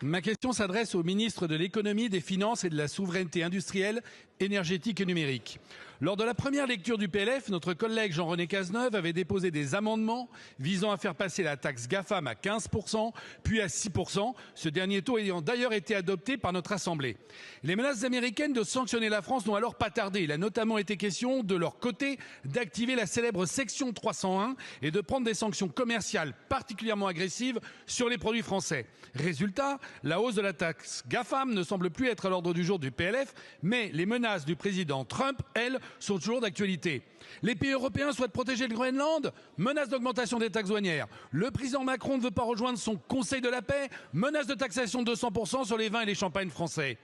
Ma question s'adresse au ministre de l'économie, des finances et de la souveraineté industrielle, énergétique et numérique. Lors de la première lecture du PLF, notre collègue Jean-René Cazeneuve avait déposé des amendements visant à faire passer la taxe GAFAM à 15%, puis à 6%, ce dernier taux ayant d'ailleurs été adopté par notre Assemblée. Les menaces américaines de sanctionner la France n'ont alors pas tardé. Il a notamment été question, de leur côté, d'activer la célèbre section 301 et de prendre des sanctions commerciales particulièrement agressives sur les produits français. Résultat, la hausse de la taxe GAFAM ne semble plus être à l'ordre du jour du PLF, mais les menaces du président Trump, elles, sont toujours d'actualité. Les pays européens souhaitent protéger le Groenland, menace d'augmentation des taxes douanières. Le président Macron ne veut pas rejoindre son Conseil de la paix, menace de taxation de 200% sur les vins et les champagnes français.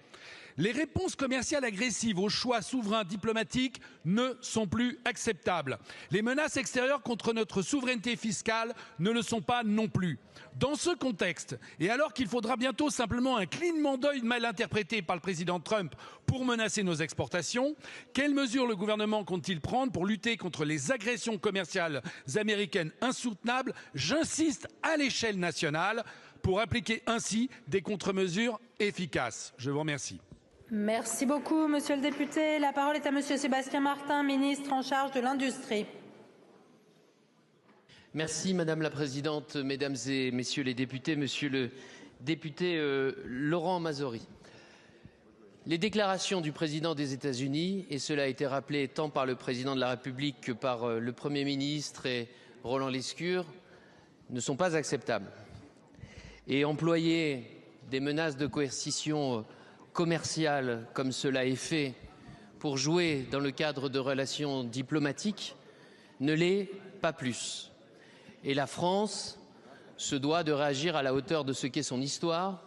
Les réponses commerciales agressives aux choix souverains diplomatiques ne sont plus acceptables. Les menaces extérieures contre notre souveraineté fiscale ne le sont pas non plus. Dans ce contexte, et alors qu'il faudra bientôt simplement un clignement d'œil mal interprété par le président Trump pour menacer nos exportations, quelles mesures le gouvernement compte-t-il prendre pour lutter contre les agressions commerciales américaines insoutenables, j'insiste, à l'échelle nationale, pour appliquer ainsi des contre-mesures efficaces? Je vous remercie. Merci beaucoup, monsieur le député. La parole est à monsieur Sébastien Martin, ministre en charge de l'Industrie. Merci Madame la Présidente, Mesdames et Messieurs les députés, Monsieur le député Laurent Mazori. Les déclarations du président des États-Unis, et cela a été rappelé tant par le président de la République que par le Premier ministre et Roland Lescure, ne sont pas acceptables. Et employer des menaces de coercition commerciale comme cela est fait pour jouer dans le cadre de relations diplomatiques ne l'est pas plus. Et la France se doit de réagir à la hauteur de ce qu'est son histoire,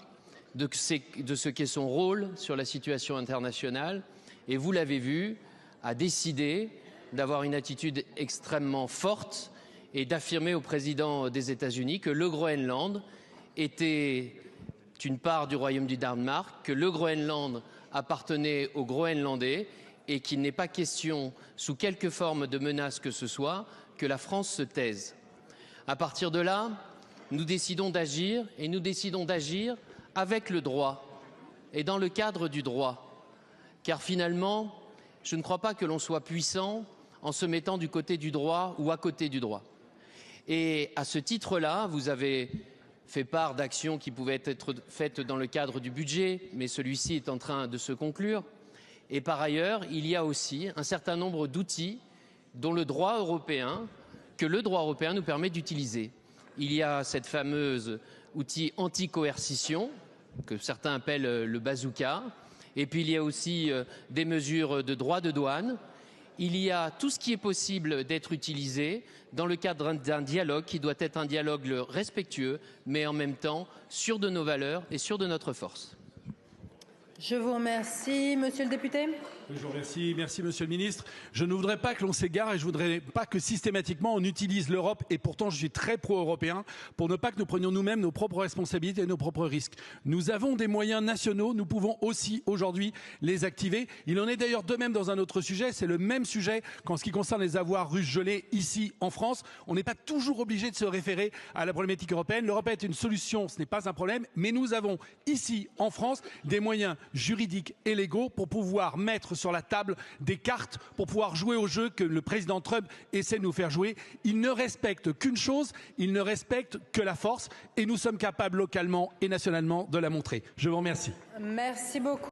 de ce qu'est son rôle sur la situation internationale. Et vous l'avez vu, a décidé d'avoir une attitude extrêmement forte et d'affirmer au président des États-Unis que le Groenland était une part du royaume du Danemark, que le Groenland appartenait aux Groenlandais et qu'il n'est pas question, sous quelque forme de menace que ce soit, que la France se taise. À partir de là, nous décidons d'agir et nous décidons d'agir avec le droit et dans le cadre du droit. Car finalement, je ne crois pas que l'on soit puissant en se mettant du côté du droit ou à côté du droit. Et à ce titre-là, vous avez fait part d'actions qui pouvaient être faites dans le cadre du budget, mais celui-ci est en train de se conclure. Et par ailleurs, il y a aussi un certain nombre d'outils dont le droit européen nous permet d'utiliser. Il y a cette fameuse outil anti-coercition, que certains appellent le bazooka, et puis il y a aussi des mesures de droit de douane. Il y a tout ce qui est possible d'être utilisé dans le cadre d'un dialogue qui doit être un dialogue respectueux, mais en même temps sûr de nos valeurs et sûr de notre force. Je vous remercie, monsieur le député. Je vous remercie. Merci, monsieur le ministre. Je ne voudrais pas que l'on s'égare et je ne voudrais pas que systématiquement on utilise l'Europe, et pourtant je suis très pro-européen, pour ne pas que nous prenions nous-mêmes nos propres responsabilités et nos propres risques. Nous avons des moyens nationaux, nous pouvons aussi aujourd'hui les activer. Il en est d'ailleurs de même dans un autre sujet, c'est le même sujet qu'en ce qui concerne les avoirs russes gelés ici en France. On n'est pas toujours obligé de se référer à la problématique européenne. L'Europe est une solution, ce n'est pas un problème, mais nous avons ici en France des moyens juridiques et légaux pour pouvoir mettre sur la table des cartes pour pouvoir jouer au jeu que le président Trump essaie de nous faire jouer. Il ne respecte qu'une chose, il ne respecte que la force, et nous sommes capables localement et nationalement de la montrer. Je vous remercie. Merci beaucoup.